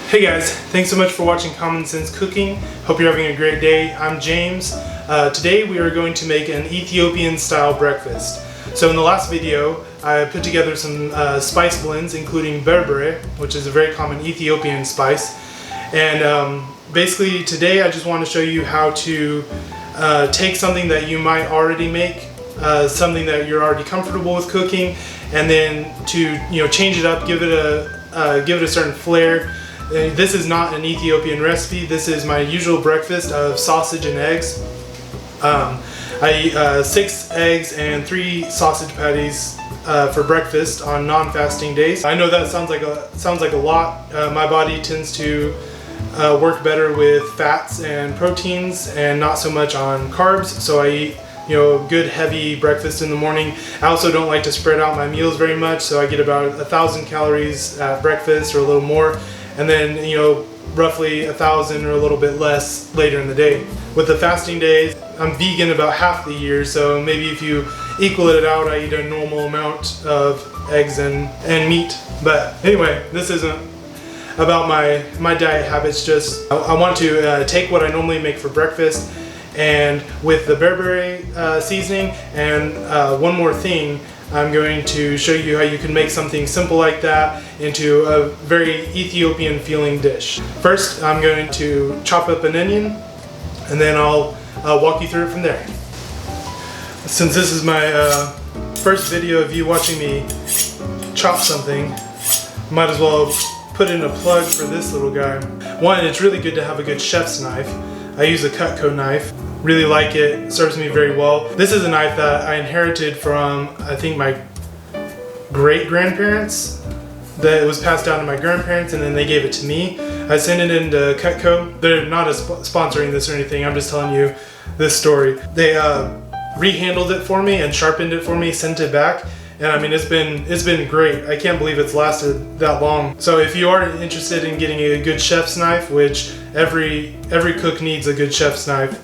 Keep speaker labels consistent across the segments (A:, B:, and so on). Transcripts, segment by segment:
A: Hey guys, thanks so much for watching Common Sense Cooking. Hope you're having a great day. I'm James. Today we are going to make an Ethiopian-style breakfast. So in the last video, I put together some spice blends, including berbere, which is a very common Ethiopian spice. And basically today I just want to show you how to take something that you might already make, something that you're already comfortable with cooking, and then to change it up, give it a certain flair. This is not an Ethiopian recipe. This is my usual breakfast of sausage and eggs. I eat 6 eggs and 3 sausage patties for breakfast on non-fasting days. I know that sounds like a lot. My body tends to work better with fats and proteins and not so much on carbs, so I eat a good heavy breakfast in the morning. I also don't like to spread out my meals very much, so I get about 1,000 calories at breakfast or a little more, and then roughly 1,000 or a little bit less later in the day. With the fasting days, I'm vegan about half the year, so maybe if you equal it out, I eat a normal amount of eggs and meat. But anyway, this isn't about my diet habits. Just I want to take what I normally make for breakfast, and with the berbere seasoning and one more thing, I'm going to show you how you can make something simple like that into a very Ethiopian feeling dish. First, I'm going to chop up an onion, and then I'll walk you through it from there. Since this is my first video of you watching me chop something, might as well put in a plug for this little guy. One, it's really good to have a good chef's knife. I use a Cutco knife. Really like it. It serves me very well. This is a knife that I inherited from, I think, my great-grandparents. That was passed down to my grandparents, and then they gave it to me. I sent it into Cutco. They're not sponsoring this or anything. I'm just telling you this story. They rehandled it for me and sharpened it for me, sent it back, and I mean it's been great. I can't believe it's lasted that long. So if you are interested in getting a good chef's knife, which every cook needs a good chef's knife,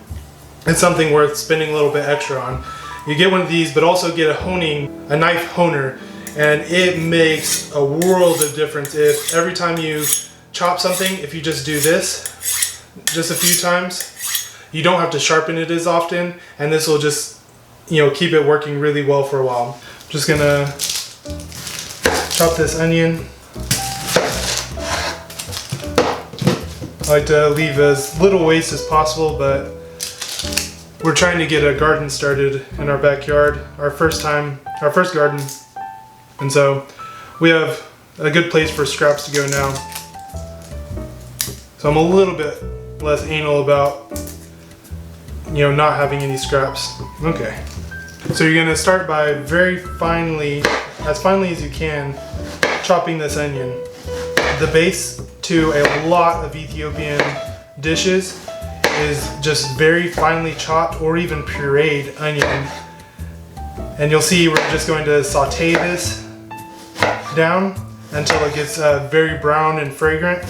A: it's something worth spending a little bit extra on. You get one of these, but also get a knife honer, and it makes a world of difference. If every time you chop something, if you just do this just a few times, you don't have to sharpen it as often, and this will just keep it working really well for a while. Just gonna chop this onion. I like to leave as little waste as possible, but we're trying to get a garden started in our backyard, our first garden, and so we have a good place for scraps to go now. So I'm a little bit less anal about not having any scraps. Okay. So you're gonna start by as finely as you can, chopping this onion. The base to a lot of Ethiopian dishes is just very finely chopped or even pureed onion. And you'll see we're just going to saute this down until it gets very brown and fragrant.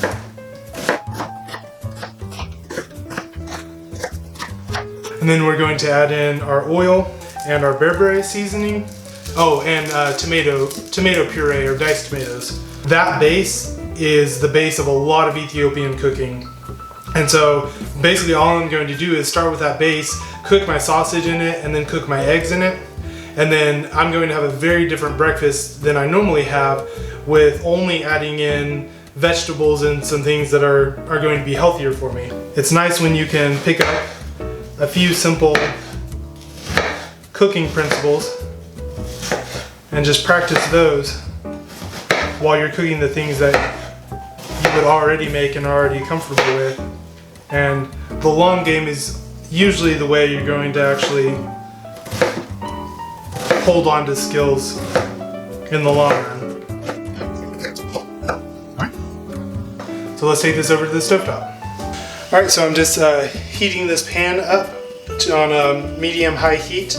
A: And then we're going to add in our oil and our berbere seasoning. Oh, and tomato puree or diced tomatoes. That base is the base of a lot of Ethiopian cooking. And so basically all I'm going to do is start with that base, cook my sausage in it, and then cook my eggs in it. And then I'm going to have a very different breakfast than I normally have, with only adding in vegetables and some things that are going to be healthier for me. It's nice when you can pick up a few simple cooking principles and just practice those while you're cooking the things that you would already make and are already comfortable with. And the long game is usually the way you're going to actually hold on to skills in the long run. Alright. So let's take this over to the stovetop. Alright, so I'm just heating this pan up on a medium-high heat.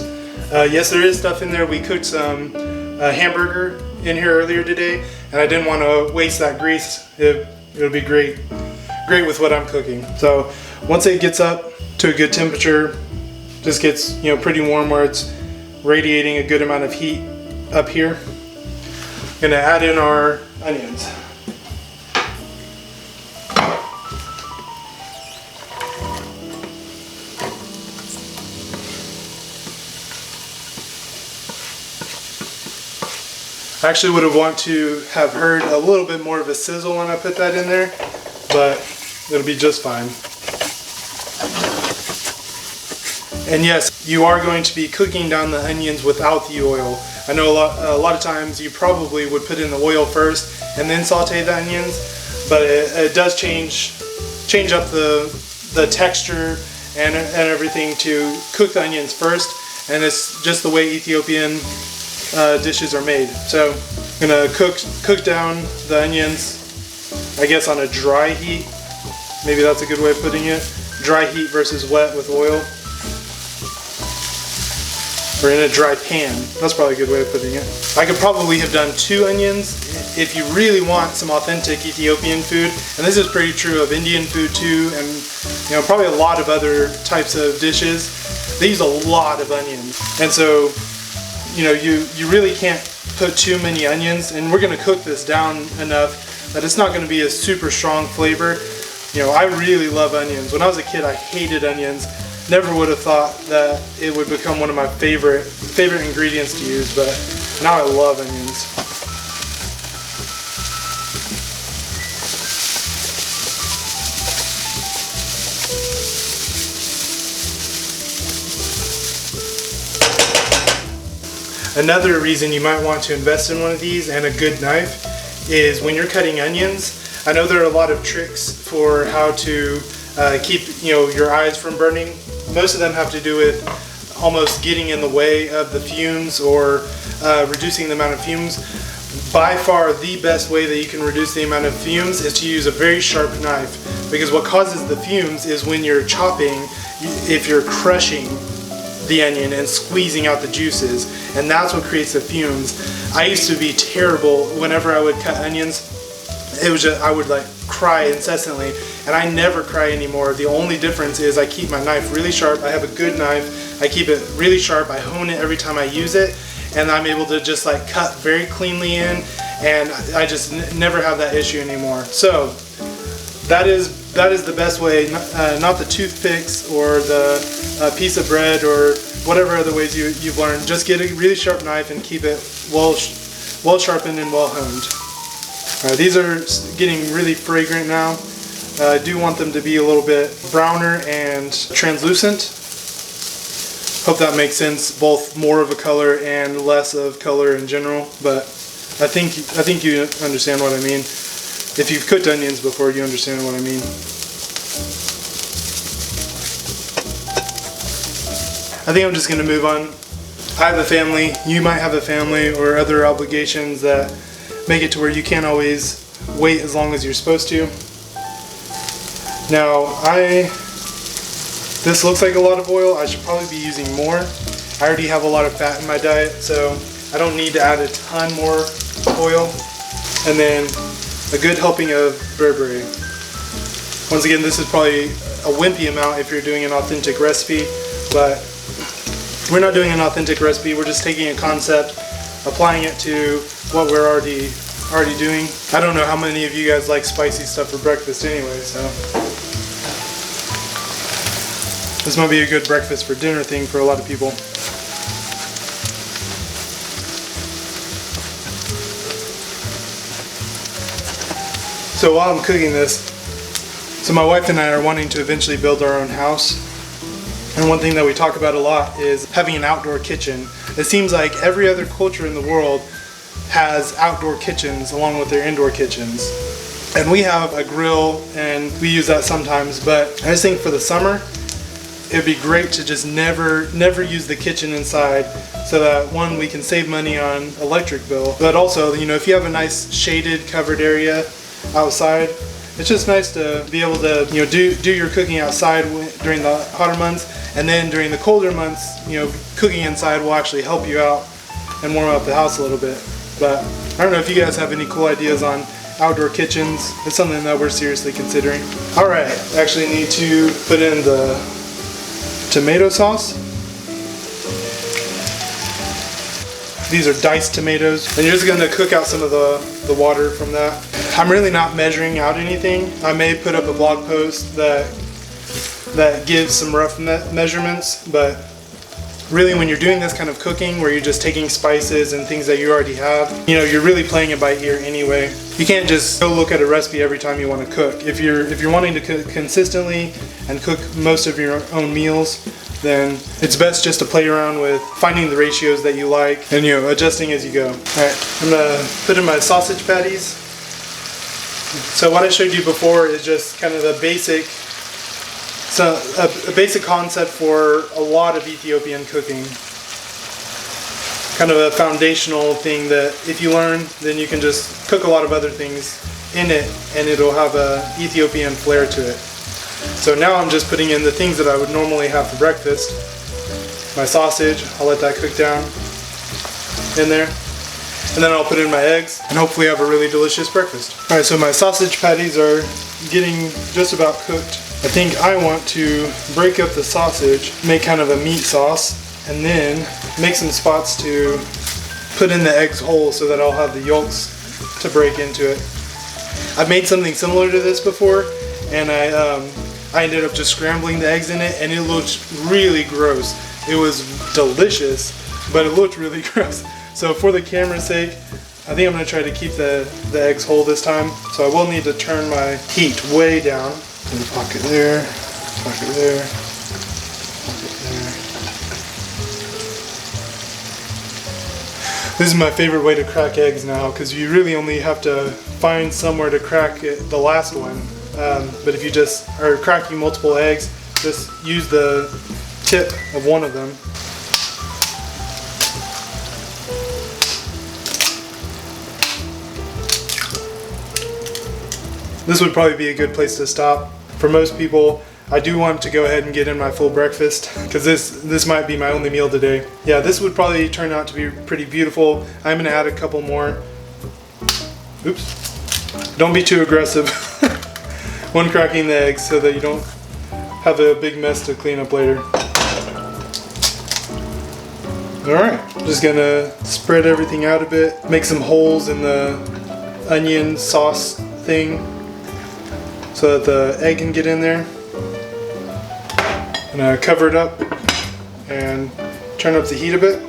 A: Yes, there is stuff in there. We cooked some hamburger in here earlier today, and I didn't want to waste that grease. It'll be great with what I'm cooking. So once it gets up to a good temperature, just gets pretty warm where it's radiating a good amount of heat up here, I'm gonna add in our onions. I actually would have want to have heard a little bit more of a sizzle when I put that in there, but it'll be just fine. And yes, you are going to be cooking down the onions without the oil. I know a lot of times you probably would put in the oil first and then saute the onions, but it does change up the texture and everything to cook the onions first, and it's just the way Ethiopian dishes are made. So I'm gonna cook down the onions, I guess on a dry heat. Maybe that's a good way of putting it. Dry heat versus wet with oil. Or in a dry pan. That's probably a good way of putting it. I could probably have done 2 onions if you really want some authentic Ethiopian food. And this is pretty true of Indian food too, and probably a lot of other types of dishes. They use a lot of onions. And so, you really can't put too many onions, and we're gonna cook this down enough that it's not gonna be a super strong flavor. I really love onions. When I was a kid, I hated onions. Never would have thought that it would become one of my favorite ingredients to use, but now I love onions. Another reason you might want to invest in one of these and a good knife is when you're cutting onions. I know there are a lot of tricks for how to keep your eyes from burning. Most of them have to do with almost getting in the way of the fumes or reducing the amount of fumes. By far the best way that you can reduce the amount of fumes is to use a very sharp knife, because what causes the fumes is when you're chopping, if you're crushing the onion and squeezing out the juices, and that's what creates the fumes. I used to be terrible whenever I would cut onions. I would like cry incessantly, and I never cry anymore. The only difference is I keep my knife really sharp. I have a good knife. I keep it really sharp. I hone it every time I use it, and I'm able to just like cut very cleanly in, and I just never have that issue anymore. So that is the best way, not the toothpicks or the piece of bread or whatever other ways you've learned. Just get a really sharp knife and keep it well sharpened and well honed. These are getting really fragrant now. I do want them to be a little bit browner and translucent. Hope that makes sense, both more of a color and less of color in general, but I think you understand what I mean. If you've cooked onions before, you understand what I mean. I think I'm just going to move on. I have a family, you might have a family or other obligations that make it to where you can't always wait as long as you're supposed to. Now, this looks like a lot of oil. I should probably be using more. I already have a lot of fat in my diet, so I don't need to add a ton more oil. And then a good helping of bearberry. Once again, this is probably a wimpy amount if you're doing an authentic recipe, but we're not doing an authentic recipe. We're just taking a concept, applying it to what we're already doing. I don't know how many of you guys like spicy stuff for breakfast anyway, so this might be a good breakfast for dinner thing for a lot of people. So while I'm cooking this, so my wife and I are wanting to eventually build our own house. And one thing that we talk about a lot is having an outdoor kitchen. It seems like every other culture in the world has outdoor kitchens along with their indoor kitchens. And we have a grill and we use that sometimes, but I just think for the summer, it'd be great to just never use the kitchen inside, so that one, we can save money on electric bill, but also, if you have a nice shaded covered area outside, it's just nice to be able to do your cooking outside during the hotter months, and then during the colder months, cooking inside will actually help you out and warm up the house a little bit. But I don't know if you guys have any cool ideas on outdoor kitchens. It's something that we're seriously considering. Alright, actually need to put in the tomato sauce. These are diced tomatoes, and you're just going to cook out some of the water from that. I'm really not measuring out anything. I may put up a blog post that gives some rough measurements, but really when you're doing this kind of cooking where you're just taking spices and things that you already have, you know, you're really playing it by ear anyway. You can't just go look at a recipe every time you want to cook. If you're wanting to cook consistently and cook most of your own meals, then it's best just to play around with finding the ratios that you like and, you know, adjusting as you go. Alright, I'm gonna put in my sausage patties. So what I showed you before is just kind of the basic, so a basic concept for a lot of Ethiopian cooking. Kind of a foundational thing that if you learn, then you can just cook a lot of other things in it and it'll have a Ethiopian flair to it. So now I'm just putting in the things that I would normally have for breakfast. My sausage, I'll let that cook down in there. And then I'll put in my eggs and hopefully have a really delicious breakfast. Alright, so my sausage patties are getting just about cooked. I think I want to break up the sausage, make kind of a meat sauce, and then make some spots to put in the eggs whole so that I'll have the yolks to break into it. I've made something similar to this before, and I ended up just scrambling the eggs in it, and it looked really gross. It was delicious, but it looked really gross. So for the camera's sake, I think I'm going to try to keep the eggs whole this time. So I will need to turn my heat way down. Put a pocket there, pocket there, pocket there. This is my favorite way to crack eggs now, because you really only have to find somewhere to crack it, the last one. But if you just are cracking multiple eggs, just use the tip of one of them. This would probably be a good place to stop. For most people, I do want to go ahead and get in my full breakfast because this might be my only meal today. Yeah, this would probably turn out to be pretty beautiful. I'm gonna add a couple more. Oops. Don't be too aggressive when cracking the eggs so that you don't have a big mess to clean up later. Alright, just gonna spread everything out a bit, make some holes in the onion sauce thing so that the egg can get in there. And cover it up and turn up the heat a bit.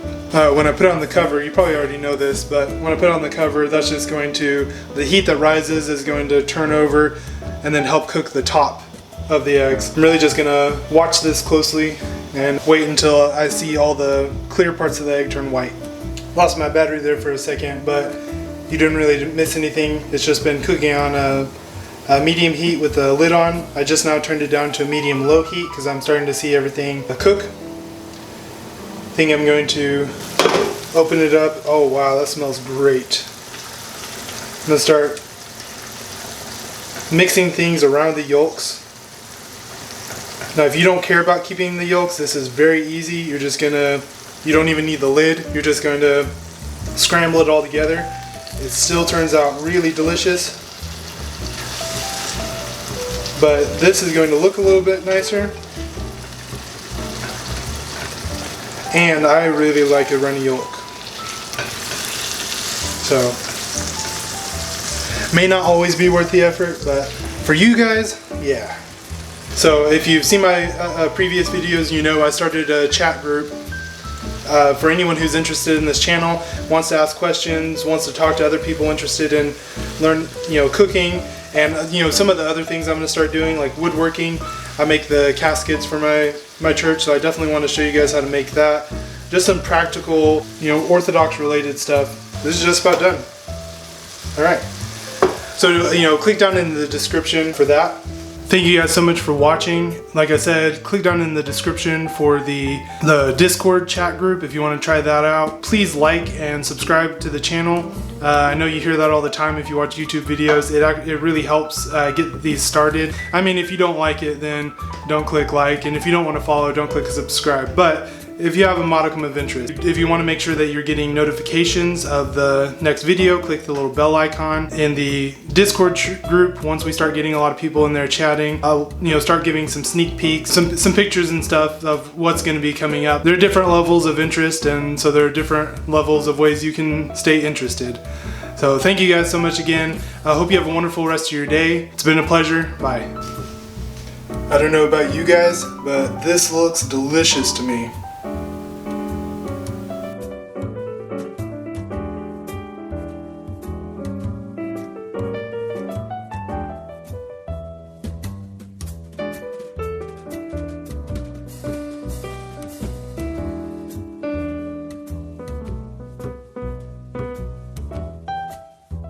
A: When I put on the cover, you probably already know this, but when I put on the cover, that's just going to, the heat that rises is going to turn over and then help cook the top of the eggs. I'm really just gonna watch this closely and wait until I see all the clear parts of the egg turn white. Lost my battery there for a second, but you didn't really miss anything. It's just been cooking on a medium heat with the lid on. I just now turned it down to a medium low heat because I'm starting to see everything cook. I think I'm going to open it up. Oh wow, that smells great. I'm going to start mixing things around the yolks. Now if you don't care about keeping the yolks, this is very easy. You're just gonna, you don't even need the lid. You're just going to scramble it all together. It still turns out really delicious. But this is going to look a little bit nicer. And I really like a runny yolk. So, may not always be worth the effort, but for you guys, yeah. So if you've seen my previous videos, you know I started a chat group for anyone who's interested in this channel, wants to ask questions, wants to talk to other people interested in cooking, and some of the other things I'm going to start doing, like woodworking. I make the caskets for my church, so I definitely want to show you guys how to make that. Just some practical, Orthodox related stuff. This is just about done. Alright. So, click down in the description for that. Thank you guys so much for watching. Like I said, click down in the description for the Discord chat group if you want to try that out. Please like and subscribe to the channel. I know you hear that all the time if you watch YouTube videos. It really helps get these started. I mean, if you don't like it, then don't click like, and if you don't want to follow, don't click subscribe. But if you have a modicum of interest, if you want to make sure that you're getting notifications of the next video, click the little bell icon. In the Discord group, once we start getting a lot of people in there chatting, I'll start giving some sneak peeks, some pictures and stuff of what's going to be coming up. There are different levels of interest, and so there are different levels of ways you can stay interested. So thank you guys so much again. I hope you have a wonderful rest of your day. It's been a pleasure. Bye. I don't know about you guys, but this looks delicious to me.